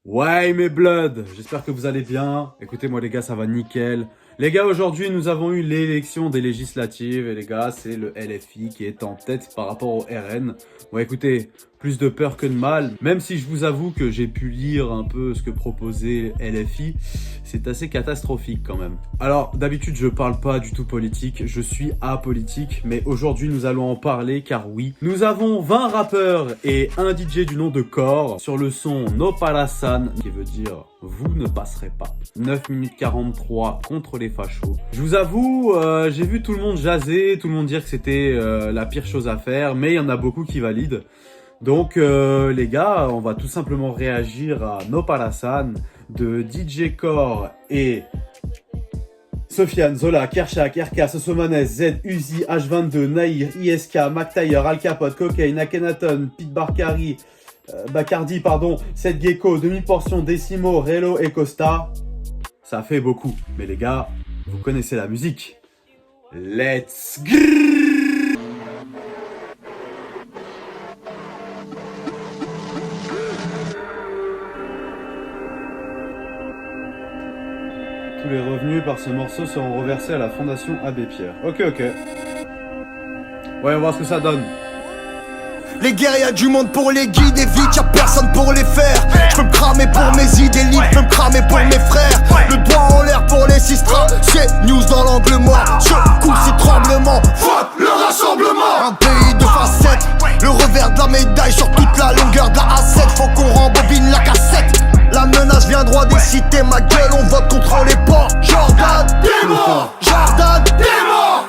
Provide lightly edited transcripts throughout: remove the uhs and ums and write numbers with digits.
Ouais mes bloods, j'espère que vous allez bien. Écoutez moi les gars, ça va nickel. Les gars, aujourd'hui nous avons eu l'élection des législatives et les gars, c'est le LFI qui est en tête par rapport au RN. Bon écoutez, plus de peur que de mal, même si je vous avoue que j'ai pu lire un peu ce que proposait LFI, c'est assez catastrophique quand même. Alors d'habitude je parle pas du tout politique, je suis apolitique, mais aujourd'hui nous allons en parler car oui, nous avons 20 rappeurs et un DJ du nom de Core sur le son No Parasan, qui veut dire vous ne passerez pas. 9 minutes 43 contre les fachos. Je vous avoue, j'ai vu tout le monde jaser, tout le monde dire que c'était la pire chose à faire, mais il y en a beaucoup qui valident. Donc les gars, on va tout simplement réagir à No Parasan de DJ Core et Sofiane, Zola, Kershak, RK, Sosomanes, Z, Uzi, H22, Nair, ISK, McTayer, Al Capote, Cocaine, Akhenaton, Pete Bacardi, Seth Gecko, Demi-Portion, Decimo, Relo et Costa. Ça fait beaucoup. Mais les gars, vous connaissez la musique. Let's go! Tous les revenus par ce morceau seront reversés à la Fondation Abbé Pierre. Ok. Ouais, on va voir ce que ça donne. Les guerres, y'a du monde pour les guider, vite y'a personne pour les faire. J'peux me cramer pour mes idées libres, j'peux me cramer pour mes frères. Le doigt en l'air pour les sistras, c'est news dans l'angle mort. Secoue ces tremblements, fuck le rassemblement. Un pays de facettes, le revers de la médaille sur toute la longueur de la A7. Faut qu'on rembobine la cassette. La menace vient droit des cités, ma gueule, on vote contre les ports. Jordan, t'es mort! Jordan, t'es mort!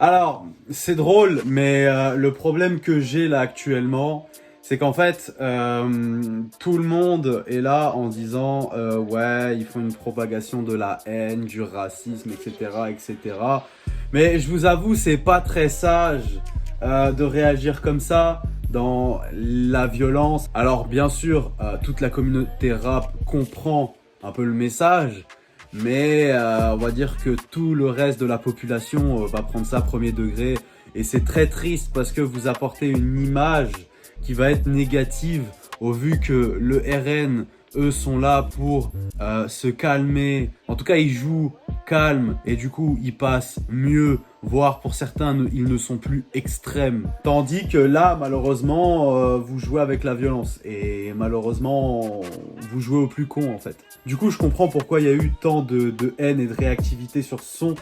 Alors, c'est drôle, mais le problème que j'ai là actuellement, c'est qu'en fait, tout le monde est là en disant ouais, ils font une propagation de la haine, du racisme, etc. Mais je vous avoue, c'est pas très sage de réagir comme ça dans la violence. Alors bien sûr, toute la communauté rap comprend un peu le message, mais on va dire que tout le reste de la population va prendre ça premier degré. Et c'est très triste parce que vous apportez une image qui va être négative au vu que le RN, eux, sont là pour se calmer. En tout cas, ils jouent calme et du coup, ils passent mieux. Voire pour certains, ils ne sont plus extrêmes. Tandis que là, malheureusement, vous jouez avec la violence. Et malheureusement, vous jouez au plus con en fait. Du coup, je comprends pourquoi il y a eu tant de haine et de réactivité sur ce son.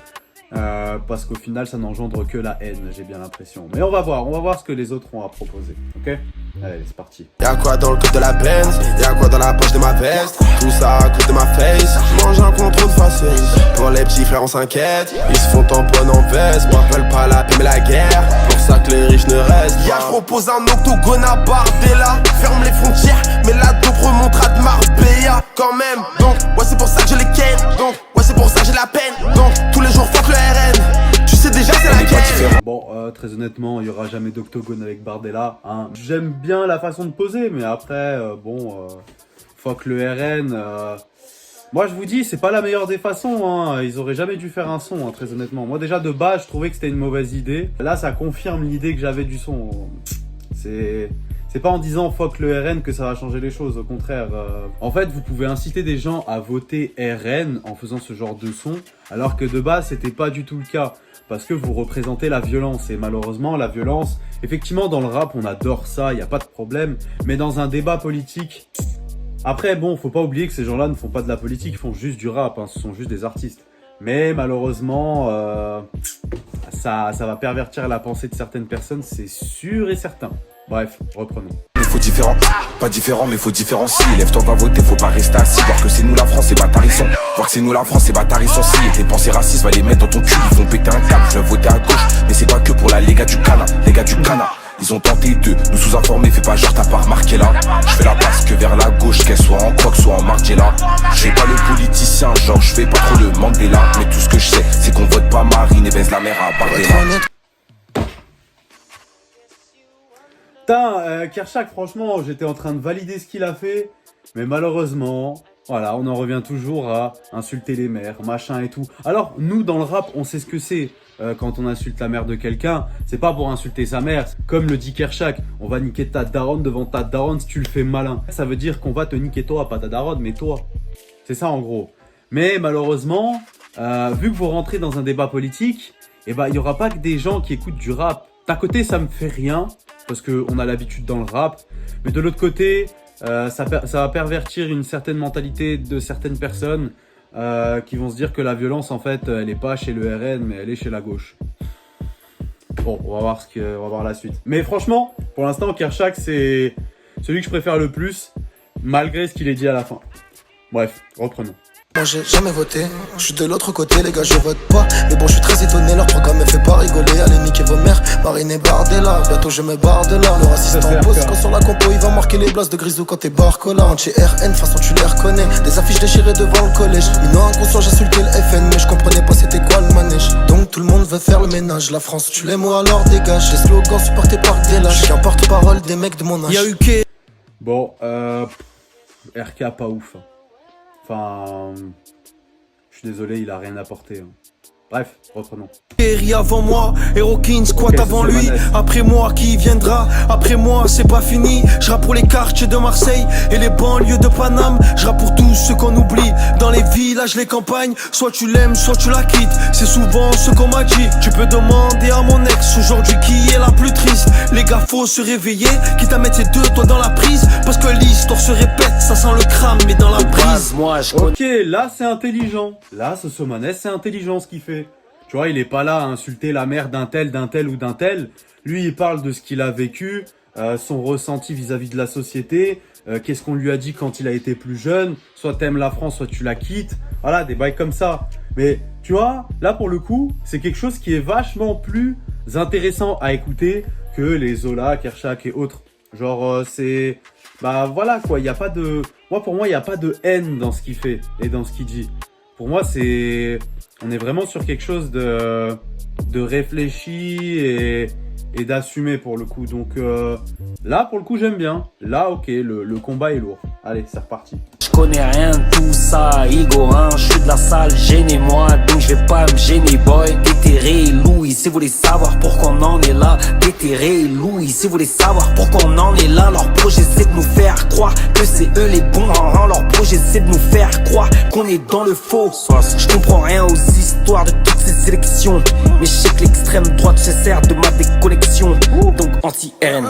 Parce qu'au final ça n'engendre que la haine, j'ai bien l'impression. Mais on va voir ce que les autres ont à proposer, ok? Allez, c'est parti. Y'a quoi dans le code de la Benz, y'a quoi dans la poche de ma veste. Tout ça à cause de ma face, j'mange un contre de faciès. Pour les petits frères on s'inquiète, ils se font tamponner en veste. M'appelle pas la paix mais la guerre, pour ça que les riches ne restent pas. Je propose un octogone à Bardella, ferme les frontières, mais la dope remontera de Marbella quand même. Donc ouais c'est pour ça que je les ken, donc ouais c'est pour ça que j'ai la peine. Donc tous les jours fuck le RN, tu sais déjà c'est laquelle. Bon, très honnêtement, il y aura jamais d'octogone avec Bardella, hein. J'aime bien la façon de poser, mais après, fuck le RN. Moi, je vous dis, c'est pas la meilleure des façons, hein. Ils auraient jamais dû faire un son, hein, très honnêtement. Moi, déjà, de base, je trouvais que c'était une mauvaise idée. Là, ça confirme l'idée que j'avais du son. C'est pas en disant fuck le RN que ça va changer les choses, au contraire. En fait, vous pouvez inciter des gens à voter RN en faisant ce genre de son, alors que de base, c'était pas du tout le cas. Parce que vous représentez la violence, et malheureusement, la violence, effectivement, dans le rap, on adore ça, y a pas de problème. Mais dans un débat politique... Après, bon, faut pas oublier que ces gens-là ne font pas de la politique, ils font juste du rap, hein, ce sont juste des artistes. Mais malheureusement, ça va pervertir la pensée de certaines personnes, c'est sûr et certain. Bref, reprenons. Il faut différent, pas différent mais faut différencier. Lève-toi, va voter, faut pas rester assis. Voir que c'est nous la France, c'est bâtarissons. Voir que c'est nous la France, c'est bâtarissons. Si tes pensées racistes, va les mettre dans ton cul. Ils vont péter un câble, je vais voter à gauche. Mais c'est pas que pour la les gars du Cana, les gars du Cana. Ils ont tenté de nous sous-informer, fais pas genre t'as pas remarqué là. Je fais la passe que vers la gauche, qu'elle soit en croque, soit en Margiela. Je suis pas le politicien, genre je fais pas trop le Mandela. Mais tout ce que je sais, c'est qu'on vote pas Marine et baise la mère à Bardella. Putain, Kershak, franchement, j'étais en train de valider ce qu'il a fait, mais malheureusement, Voilà, on en revient toujours à insulter les mères, machin et tout. Alors, nous, dans le rap, on sait ce que c'est quand on insulte la mère de quelqu'un. C'est pas pour insulter sa mère. Comme le dit Kershak, on va niquer ta daronne devant ta daronne si tu le fais malin. Ça veut dire qu'on va te niquer toi, pas ta daronne, mais toi. C'est ça, en gros. Mais malheureusement, vu que vous rentrez dans un débat politique, eh ben, il y aura pas que des gens qui écoutent du rap. D'un côté, ça me fait rien, parce qu'on a l'habitude dans le rap. Mais de l'autre côté... ça va pervertir une certaine mentalité de certaines personnes qui vont se dire que la violence, en fait, elle est pas chez le RN, mais elle est chez la gauche. Bon, on va voir la suite. Mais franchement, pour l'instant, Kershak, c'est celui que je préfère le plus, malgré ce qu'il est dit à la fin. Bref, reprenons. Moi j'ai jamais voté, je suis de l'autre côté les gars je vote pas. Mais bon je suis très étonné, leur programme me fait pas rigoler. Allez niquer vos mères, Marine et Bardella. Bientôt je me barre de là, le raciste en pause. Quand sur la compo il va marquer les blases de Grisou quand t'es Barcola. Anti-RN, façon tu les reconnais. Des affiches déchirées devant le collège. Minant inconscient j'insultais le FN, mais je comprenais pas c'était quoi le manège. Donc tout le monde veut faire le ménage. La France tu les mots alors dégage. Les slogans supportés par des lâches. Je suis un porte-parole des mecs de mon âge. Y'a eu que... Bon, RK pas ouf. Enfin... Je suis désolé, il a rien apporté. Bref, reprenons. Kerry avant moi, Herokin squat avant lui. Après moi, qui viendra? Après moi, c'est pas fini. Je rappe pour les quartiers de Marseille et les banlieues de Paname. Je rappe pour tous ceux qu'on oublie. Dans les villages, les campagnes, soit tu l'aimes, soit tu la quittes. C'est souvent ce qu'on m'a dit. Tu peux demander à mon ex aujourd'hui qui est la plus triste. Les gars, faut se réveiller, quitte à mettre ses deux doigts dans la prise. Parce que l'histoire se répète, ça sent le crâne, mais dans la brise. Moi, je ok, là c'est intelligent. Là, ce Somanes, c'est intelligent ce qu'il fait. Tu vois, il est pas là à insulter la mère d'un tel ou d'un tel. Lui, il parle de ce qu'il a vécu, son ressenti vis-à-vis de la société, qu'est-ce qu'on lui a dit quand il a été plus jeune. Soit t'aimes la France, soit tu la quittes. Voilà, des bails comme ça. Mais tu vois, là pour le coup, c'est quelque chose qui est vachement plus intéressant à écouter que les Zola, Kershak et autres. Genre, c'est... Bah voilà quoi, il y a pas de... Pour moi, il n'y a pas de haine dans ce qu'il fait et dans ce qu'il dit. Pour moi, c'est... On est vraiment sur quelque chose de réfléchi et d'assumer pour le coup. Donc là, pour le coup, j'aime bien. Là, ok, le combat est lourd. Allez, c'est reparti. Je connais rien de tout ça, Igorin, je suis de la salle, gênez-moi, donc je vais pas me gêner, boy. Déterré, Louis, si vous voulez savoir pourquoi on en est là. Déterré, Louis, si vous voulez savoir pourquoi on en est là. Leur projet c'est de nous faire croire que c'est eux les bons. Leur projet c'est de nous faire croire qu'on est dans le faux. Je comprends rien aux histoires de toutes ces sélections, mais je sais que l'extrême droite se sert de ma déconnexion. Donc anti-RN.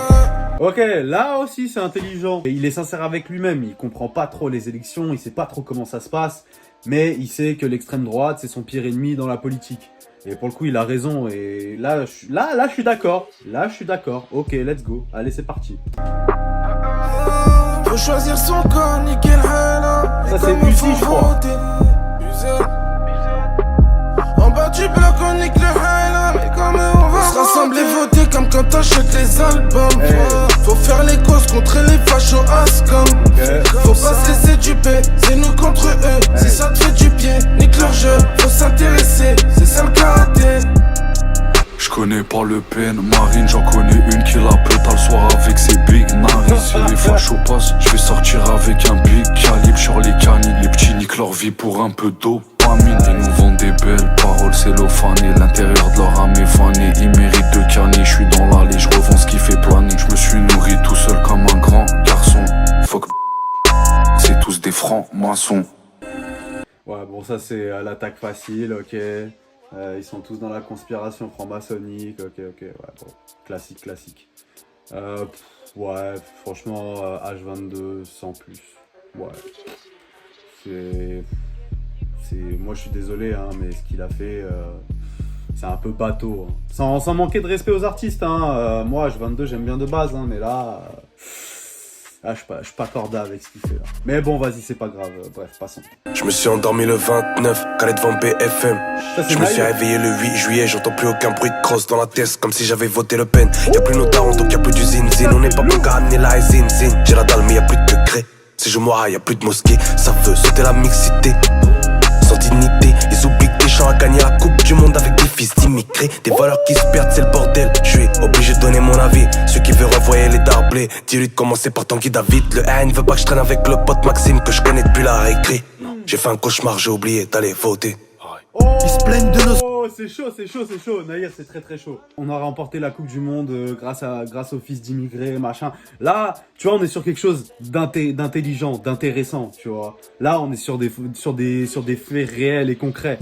Ok, là aussi c'est intelligent. Et il est sincère avec lui-même, il comprend pas trop les élections, il sait pas trop comment ça se passe, mais il sait que l'extrême droite c'est son pire ennemi dans la politique. Et pour le coup il a raison, et là je suis d'accord. Là je suis d'accord. Ok, let's go. Allez, c'est parti. Faut choisir son corps, nickel hala. Ça c'est Uzi, je crois. En bas du bloc on nique le hala, mais comme on va se rassembler, voter comme quand t'achètes les albums. Faut faire les causes contre les fachos Ascom. Faut pas se laisser duper, c'est nous contre eux. Si ça te fait du pied, nique leur jeu. Faut s'intéresser, c'est ça le karaté. Je connais pas Le Pen, Marine, j'en connais une qui la pète le soir avec ses big nariz. Si les fachos passent, je vais sortir avec un big calibre sur les canines. Les petits niquent leur vie pour un peu dopamine. Ils nous vendent des belles paroles cellophanées. L'intérieur de leur âme est fané. Ils méritent de canner, je suis dans l'allée, je revends ce qui fait planer. Je me suis nourri tout seul comme un grand garçon. Fuck, c'est tous des francs-maçons. Ouais, bon, ça c'est l'attaque facile, ok. Ils sont tous dans la conspiration franc-maçonnique, ok, ouais, bon, classique. Ouais, franchement, H22 sans plus, ouais. Moi je suis désolé, hein, mais ce qu'il a fait, c'est un peu bateau. Hein. Sans manquer de respect aux artistes, hein. Moi H22 j'aime bien de base, hein, mais là... je suis pas corda avec ce qu'il fait là. Mais bon, vas-y, c'est pas grave. Bref, passons. Je me suis endormi le 29, calé devant BFM. Je me suis réveillé le 8 juillet, j'entends plus aucun bruit de crosse dans la tête, comme si j'avais voté Le Pen. Y'a plus nos darons, donc y'a plus d'usine. On n'est pas bon qu'à amener la zine. J'ai la dalle, mais y'a plus de degrés. Si je mourrai, y'a plus de mosquée. Ça veut sauter la mixité. Sans dignité, ils oublient que des champs ans à gagner la coupe du monde avec des fils d'immigrés. Des valeurs qui se perdent, c'est le bordel. Je suis obligé de donner mon avis. Ceux qui veulent revoyer les darblés, dis-lui de commencer par Tanguy David. Le haine veut pas que je traîne avec le pote Maxime que je connais depuis la récré. J'ai fait un cauchemar, j'ai oublié d'aller voter. Ils se plaignent de nos... Oh, c'est chaud, c'est chaud, c'est chaud. Nahir, c'est très très chaud. On a remporté la Coupe du Monde grâce aux fils d'immigrés, machin. Là, tu vois, on est sur quelque chose d'intelligent, d'intéressant, tu vois. Là, on est sur des faits réels et concrets.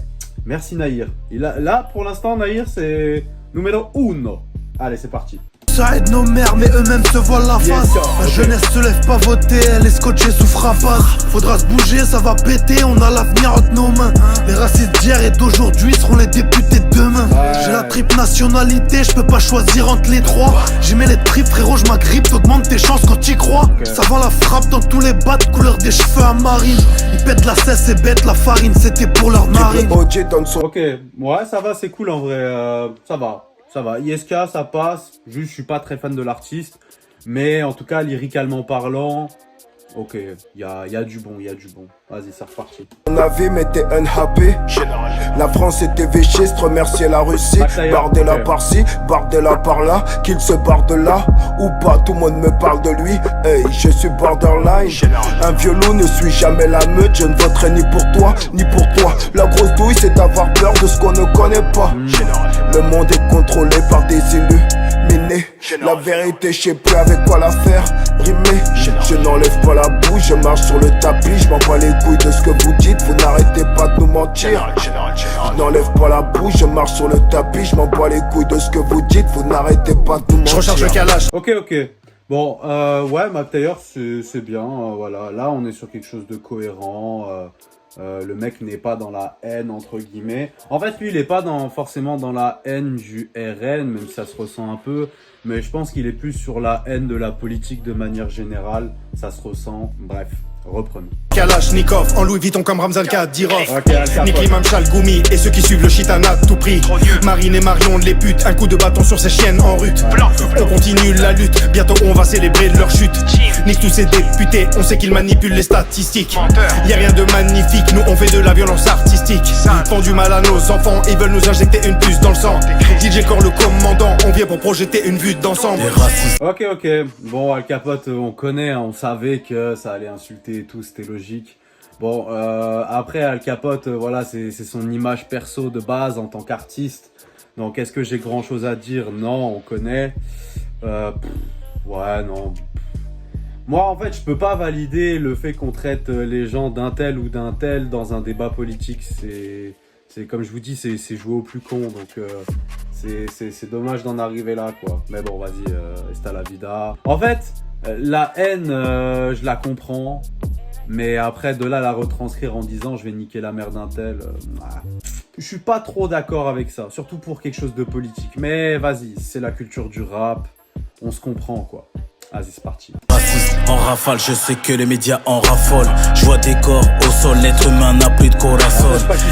Merci Nahir. Là, pour l'instant, Nahir, c'est numéro 1. Allez, c'est parti. Ça aide nos mères, mais eux-mêmes se voilent la face. La jeunesse se lève pas voter, elle est scotchée sous frappasse. Faudra se bouger, ça va péter, on a l'avenir entre nos mains. Les racistes d'hier et d'aujourd'hui seront les députés de demain. J'ai la triple nationalité, je peux pas choisir entre les trois. J'y mets les tripes, frérot, je m'agrippe, t'augmentes tes chances quand t'y crois. Ça vend la frappe dans tous les bats, couleur des cheveux à marine. Ils pètent la cesse et bêtent la farine, c'était pour leur narine. Ok, ouais, ça va, c'est cool en vrai, ça va. Ça va, ISK ça passe, juste je suis pas très fan de l'artiste, mais en tout cas lyricalement parlant, ok, il y a du bon, vas-y c'est reparti. On avait m'était unhappy. La France était véchiste, remercier la Russie. Bardella par-ci, bardella par-là. Qu'il se barre de là ou pas, tout le monde me parle de lui. Hey, je suis borderline. Un violon ne suit jamais la meute. Je ne voterai ni pour toi, ni pour toi. La grosse douille c'est d'avoir peur de ce qu'on ne connaît pas. Le monde est contrôlé par des illuminés. La vérité, je sais plus avec quoi la faire rimer. Je n'enlève pas la bouche, je marche sur le tapis. Je m'en bats les couilles de ce que vous dites, vous n'arrêtez pas de nous mentir. Je n'enlève pas la bouche, je marche sur le tapis. Je m'en bats les couilles de ce que vous dites, vous n'arrêtez pas de nous mentir. Je recharge le calage. Ok. Bon, ouais, McTayer, c'est bien, voilà. Là, on est sur quelque chose de cohérent. Le mec n'est pas dans la haine, entre guillemets. En fait, lui, il est pas forcément dans la haine du RN, même si ça se ressent un peu. Mais je pense qu'il est plus sur la haine de la politique de manière générale. Ça se ressent. Bref, reprenons. Kalachnikov, en Louis Vuitton comme Ramzan Kadyrov. Nick l'imam Chalgoumi et ceux qui suivent le shitana à tout prix. Marine et Marion les putes, un coup de bâton sur ces chiennes en rut. On continue la lutte, bientôt on va célébrer leur chute. Nique tous ces députés, on sait qu'ils manipulent les statistiques. Y'a rien de magnifique, nous on fait de la violence artistique. Font du mal à nos enfants, ils veulent nous injecter une puce dans le sang. DJ Core le commandant, on vient pour projeter une vue d'ensemble. Ok. Bon, Al Capote, on connaît, hein, on savait que ça allait insulter et tout, c'était logique. Bon, après Al Capote, voilà, c'est son image perso de base en tant qu'artiste. Donc, est-ce que j'ai grand chose à dire? Non, on connaît. Ouais, non. Moi, en fait, je peux pas valider le fait qu'on traite les gens d'un tel ou d'un tel dans un débat politique. C'est comme je vous dis, c'est jouer au plus con. Donc, c'est dommage d'en arriver là, quoi. Mais bon, vas-y, reste à la vida. En fait, la haine, je la comprends. Mais après, de là, la retranscrire en disant je vais niquer la mère d'un tel, je suis pas trop d'accord avec ça. Surtout pour quelque chose de politique. Mais vas-y, c'est la culture du rap. On se comprend, quoi. Vas-y, c'est parti. Raciste en rafale, je sais que les médias en raffolent. Je vois des corps au sol, l'être humain n'a plus de corazon.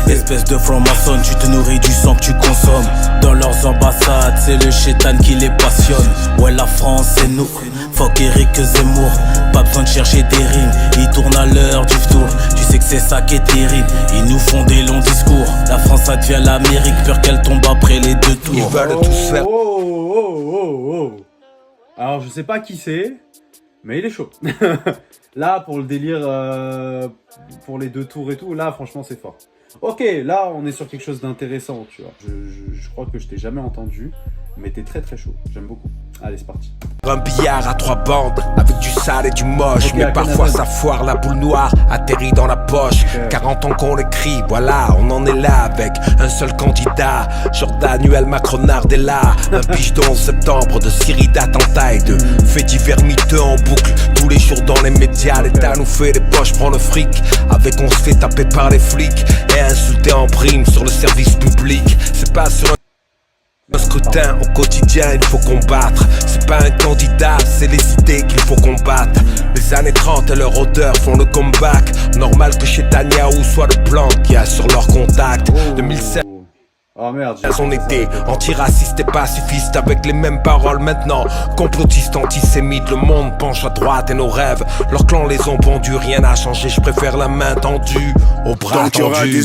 Espèce de franc-maçon, tu te nourris du sang que tu consommes. Dans leurs ambassades, c'est le chétan qui les passionne. Ouais, la France, c'est nous. Fuck Eric Zemmour. Pas besoin de chercher des rimes, ils tournent à l'heure du tour. Tu sais que c'est ça qui est terrible. Ils nous font des longs discours. La France, ça devient l'Amérique, peur qu'elle tombe après les deux tours. Ils veulent tous faire. Oh. Alors, je sais pas qui c'est, mais il est chaud. Là, pour le délire, pour les deux tours et tout, là, franchement, c'est fort. Ok, là, on est sur quelque chose d'intéressant, tu vois. Je crois que je t'ai jamais entendu, mais t'es très très chaud. J'aime beaucoup. Allez, c'est parti. Un billard à 3 bandes, avec du sale et du moche. Okay, mais parfois ça foire, la boule noire atterrit dans la poche. 40 ans qu'on l'écrit, voilà, on en est là avec un seul candidat. Jordanuel Macronardella. Un piche de 11 septembre, de Syrie d'attentat et de faits divers miteux en boucle. Tous les jours dans les médias, l'État nous fait des poches, prend le fric. Avec on se fait taper par les flics et insulter en prime sur le service public. C'est pas sur un scrutin au quotidien, il faut combattre. C'est pas un candidat, c'est les idées qu'il faut combattre. Les années 30 et leur odeur font le comeback. Normal que chez Netanyahou soit le plan qu'il y a sur leur contact. 2007. Oh merde, on était antiraciste et pacifiste avec les mêmes paroles maintenant. Complotistes, antisémites, le monde penche à droite et nos rêves. Leurs clans les ont pendus, rien n'a changé, je préfère la main tendue au bras tendu.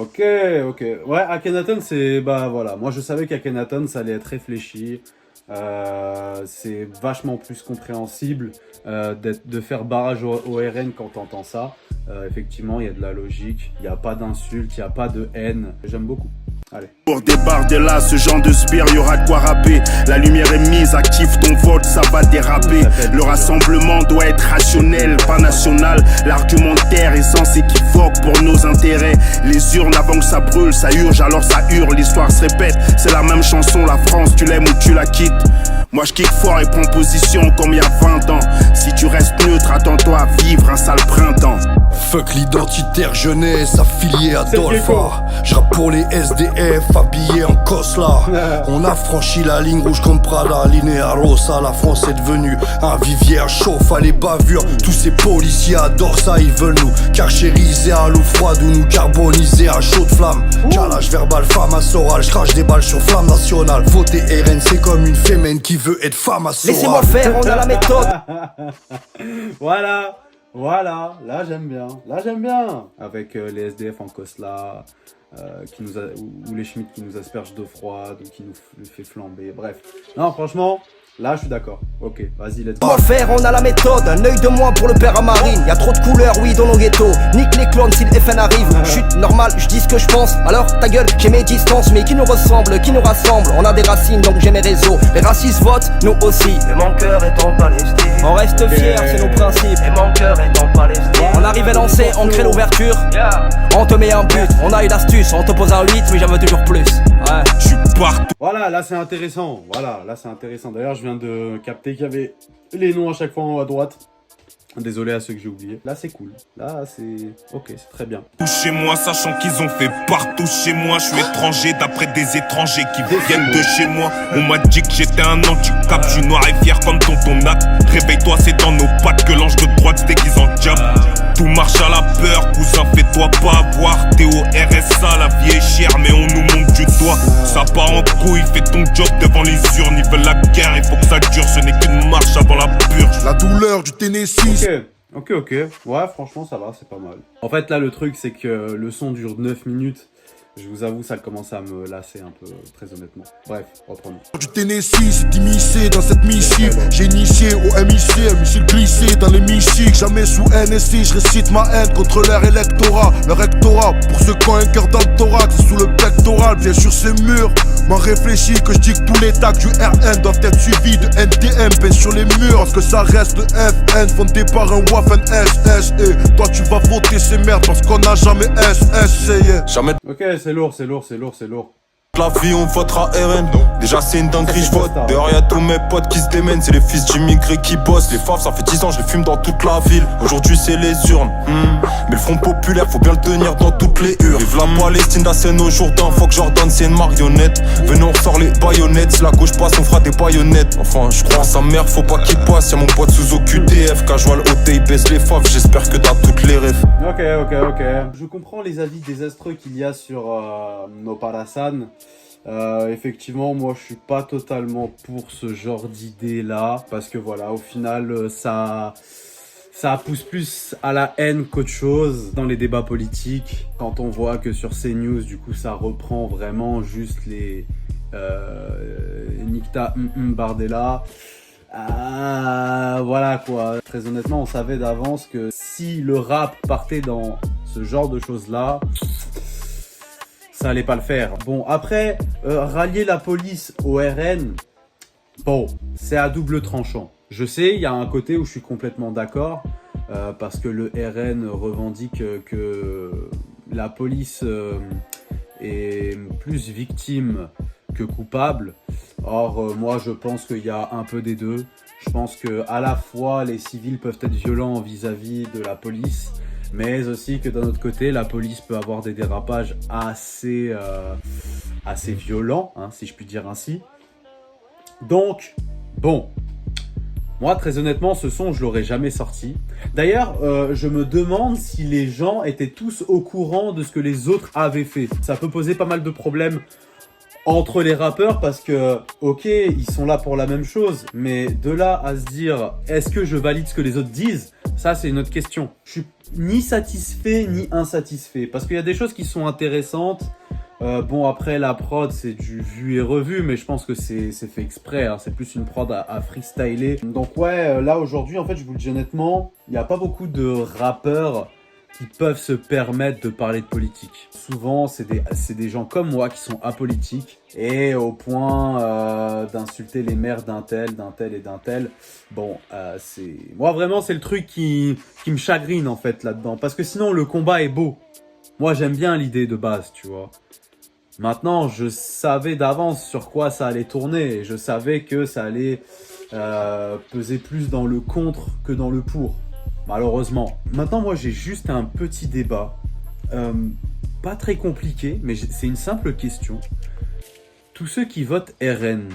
Ok. Ouais, Akhenaton, c'est... Bah voilà, moi je savais qu'Akhenaton, ça allait être réfléchi. C'est vachement plus compréhensible de faire barrage au RN quand t'entends ça. Effectivement, il y a de la logique, il n'y a pas d'insulte, il n'y a pas de haine. J'aime beaucoup. Allez. Pour débarder là, ce genre de spire, y aura de quoi rapper. La lumière est mise, active ton vote, ça va déraper. Le rassemblement doit être rationnel, pas national. L'argumentaire est sans équivoque pour nos intérêts. Les urnes avant que ça brûle, ça urge, alors ça hurle. L'histoire se répète, c'est la même chanson. La France, tu l'aimes ou tu la quittes. Moi je kick fort et prends position comme il y a 20 ans. Si tu restes neutre, attends-toi à vivre un sale printemps. Fuck l'identitaire jeunesse affilié à Dolpha. J'rappe pour les SDF habillés en Cosla. On a franchi la ligne rouge comme Prada, Linea Rossa. La France est devenue un vivière chauffe à les bavures. Tous ces policiers adorent ça, ils veulent nous carchériser à l'eau froide ou nous carboniser à chaud de flamme. Calage verbal, femme à Soral, j'crache des balles sur flamme nationale. Voter RN c'est comme une fémène qui veut être femme à Soral. Laissez-moi faire, on a la méthode. Voilà, là j'aime bien. Avec les SDF en Cosla, ou les Schmitt qui nous aspergent d'eau froide, ou qui nous fait flamber, bref. Non, franchement, là je suis d'accord. Ok, vas-y, let's go. Laissez-moi faire, on a la méthode. Un œil de moins pour le père à Marine. Y'a trop de couleurs, oui, dans nos ghettos. Nique les clones si le FN arrive. Chute normal, je dis ce que je pense. Alors ta gueule, j'ai mes distances. Mais qui nous ressemble, qui nous rassemble. On a des racines, donc j'ai mes réseaux. Les racistes votent, nous aussi. Et mon cœur est en Palestine. On reste fiers, c'est nos principes. Et mon cœur est en Palestine. On arrive à lancer, on crée l'ouverture. On te met un but, on a eu l'astuce. On te pose un 8, mais j'en veux toujours plus. Ouais. Je suis partout. Voilà, là c'est intéressant. D'ailleurs, je viens de capter qu'il y avait les noms à chaque fois en haut à droite. Désolé à ceux que j'ai oubliés. Là c'est cool. Là c'est... Ok, c'est très bien. Chez moi, sachant qu'ils ont fait partout chez moi. Je suis étranger d'après des étrangers qui viennent de chez moi. On m'a dit que j'étais un handicap. Je suis noir et fier comme tonton Nat. Réveille-toi, c'est dans nos pattes que l'ange de droite se déguise en diable. Tout marche à la peur, cousin, fais-toi pas avoir. T'es au RSA, la vie est chère, mais on nous monte du doigt. Ça part en couille, fais ton job devant les urnes. Ils veulent la guerre, il faut que ça dure. Ce n'est qu'une marche avant la purge. La douleur du Tennessee. Ok. Ouais, franchement, ça va, c'est pas mal. En fait, là, le truc, c'est que le son dure 9 minutes. Je vous avoue, ça commence à me lasser un peu, très honnêtement. Bref, reprenons. Du Tennessee, c'est immiscé dans cette missive. J'ai initié au MIC, un missile glissé dans l'hémicycle. Jamais sous NSI, je récite ma haine contre leur électorat. Leur rectorat, pour ceux qui ont un cœur dans le thorax, sous le pectoral, bien sûr c'est mûr. M'en réfléchis que je dis que tous les tags du RN doivent être suivis de NTM, peints sur les murs. Parce que ça reste le FN, fondé par un Waffen SS. Et toi tu vas voter ces merdes parce qu'on n'a jamais SS. Jamais Ok, c'est lourd. la vie on votera RN. Déjà c'est une dinguerie, je vote. Dehors y'a tous mes potes qui se démènent. C'est les fils d'immigrés qui bossent. Les faves ça fait 10 ans je les fume dans toute la ville. Aujourd'hui c'est les urnes. Mais le front populaire faut bien le tenir dans toutes les urnes. Vive la Palestine, la scène au Jourdain. Faut que Jordan c'est une marionnette. Venez on ressort les baïonnettes. Si la gauche passe on fera des baïonnettes. Enfin je crois à sa mère, faut pas qu'il passe. Y'a mon pote sous OQTF. Casual OT il baisse les faves. J'espère que t'as toutes les rêves. Ok. Je comprends les avis désastreux qu'il y a sur nos Parasan. Effectivement, moi je suis pas totalement pour ce genre d'idée là, parce que voilà, au final ça pousse plus à la haine qu'autre chose dans les débats politiques. Quand on voit que sur CNews, du coup, ça reprend vraiment juste les Nikta Bardella. Voilà quoi. Très honnêtement, on savait d'avance que si le rap partait dans ce genre de choses là, ça allait pas le faire. Bon, après, rallier la police au RN, bon, c'est à double tranchant. Je sais, il y a un côté où je suis complètement d'accord, parce que le RN revendique que la police est plus victime que coupable. Or, moi, je pense qu'il y a un peu des deux. Je pense que à la fois, les civils peuvent être violents vis-à-vis de la police, mais aussi que d'un autre côté, la police peut avoir des dérapages assez violents, hein, si je puis dire ainsi. Donc, bon, moi, très honnêtement, ce son, je l'aurais jamais sorti. D'ailleurs, je me demande si les gens étaient tous au courant de ce que les autres avaient fait. Ça peut poser pas mal de problèmes entre les rappeurs parce que, ok, ils sont là pour la même chose, mais de là à se dire, est-ce que je valide ce que les autres disent? Ça, c'est une autre question. Je suis ni satisfait ni insatisfait parce qu'il y a des choses qui sont intéressantes. Bon, après, la prod, c'est du vu et revu, mais je pense que c'est fait exprès, hein. C'est plus une prod à freestyler. Donc ouais, là, aujourd'hui, en fait, je vous le dis honnêtement, il n'y a pas beaucoup de rappeurs qui peuvent se permettre de parler de politique. Souvent, c'est des gens comme moi qui sont apolitiques et au point d'insulter les mères d'un tel et d'un tel. Bon, moi, vraiment, c'est le truc qui me chagrine, en fait, là-dedans. Parce que sinon, le combat est beau. Moi, j'aime bien l'idée de base, tu vois. Maintenant, je savais d'avance sur quoi ça allait tourner. Et je savais que ça allait peser plus dans le contre que dans le pour. Malheureusement. Maintenant, moi, j'ai juste un petit débat. Pas très compliqué, mais c'est une simple question. Tous ceux qui votent RN,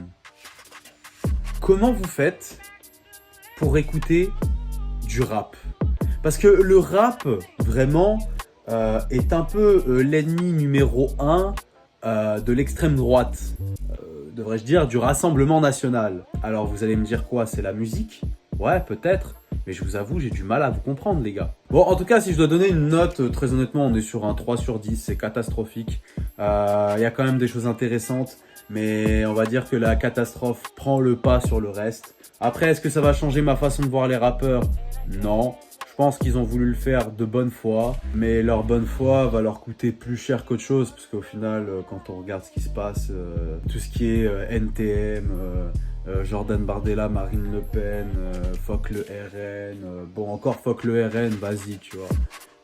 comment vous faites pour écouter du rap? Parce que le rap, vraiment, est un peu l'ennemi numéro 1 de l'extrême droite. Devrais-je dire du Rassemblement National. Alors vous allez me dire quoi? C'est la musique? Ouais, peut-être. Mais je vous avoue, j'ai du mal à vous comprendre, les gars. Bon, en tout cas, si je dois donner une note, très honnêtement, on est sur un 3 sur 10. C'est catastrophique. Il y a quand même des choses intéressantes. Mais on va dire que la catastrophe prend le pas sur le reste. Après, est-ce que ça va changer ma façon de voir les rappeurs? Non. Je pense qu'ils ont voulu le faire de bonne foi, mais leur bonne foi va leur coûter plus cher qu'autre chose, parce qu'au final, quand on regarde ce qui se passe, tout ce qui est NTM, Jordan Bardella, Marine Le Pen, fuck le RN, bon encore fuck le RN, vas-y, tu vois.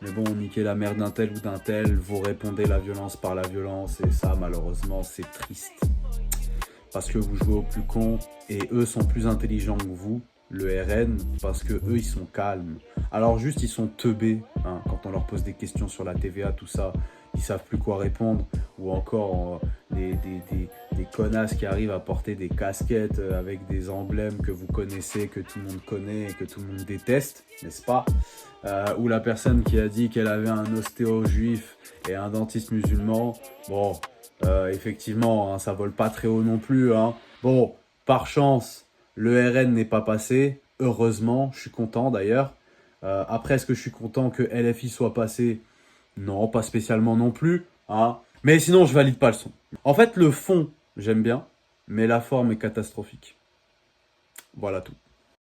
Mais bon, niquer la mère d'un tel ou d'un tel, vous répondez la violence par la violence, et ça, malheureusement, c'est triste. Parce que vous jouez au plus con, et eux sont plus intelligents que vous. Le RN, parce que eux ils sont calmes. Alors juste ils sont teubés, hein, quand on leur pose des questions sur la TVA, tout ça, ils savent plus quoi répondre. Ou encore des connasses qui arrivent à porter des casquettes avec des emblèmes que vous connaissez, que tout le monde connaît et que tout le monde déteste, n'est-ce pas? Ou la personne qui a dit qu'elle avait un ostéo juif et un dentiste musulman. Bon, effectivement, hein, ça vole pas très haut non plus, hein. Bon, par chance, le RN n'est pas passé, heureusement, je suis content d'ailleurs. Après, est-ce que je suis content que LFI soit passé? Non, pas spécialement non plus, hein. Mais sinon, je valide pas le son. En fait, le fond, j'aime bien, mais la forme est catastrophique. Voilà tout.